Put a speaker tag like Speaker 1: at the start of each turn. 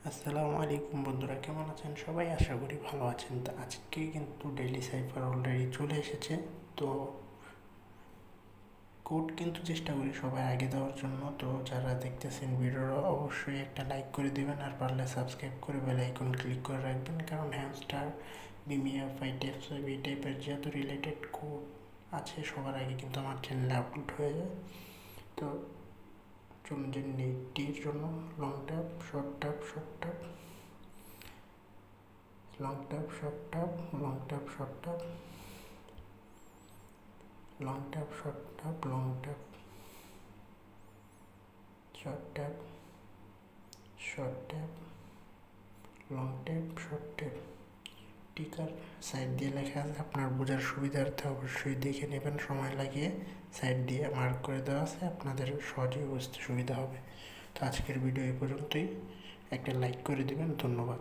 Speaker 1: আসসালামু আলাইকুম বন্ধুরা, কেমন আছেন সবাই? আশা করি ভালো আছেন। তো আজকে কিন্তু ডেইলি সাইফার অলরেডি চলে এসেছে। তো কোড কিন্তু চেষ্টা করি সবাই আগে দেওয়ার জন্য। তো যারা দেখতেছেন ভিডিওটা অবশ্যই একটা লাইক করে দিবেন, আর পারলে সাবস্ক্রাইব করে বেল আইকন ক্লিক করে রাখবেন, কারণ হ্যামস্টার বিমিয়া ফাইটেপস এই টাইপের যত রিলেটেড কোড আছে সবার আগে কিন্তু আমার চ্যানেলে আপলোড হয়ে যায়। তো চলুন জেনে নিই। টির জন্য long tap, short tap, short tap, long tap, short tap, long tap, short tap, long tap, short tap, long tap, short tap, short tap, long tap, short tap। টিকার সাইড দিয়ে লেখা আছে, আপনার বোঝার সুবিধার্থে অবশ্যই দেখে নেবেন, সময় লাগিয়ে সাইড দিয়ে মার্ক করে দেওয়া আছে, আপনাদের সহজেই বুঝতে সুবিধা হবে। তো আজকের ভিডিও এই পর্যন্তই, একটা লাইক করে দিবেন। ধন্যবাদ।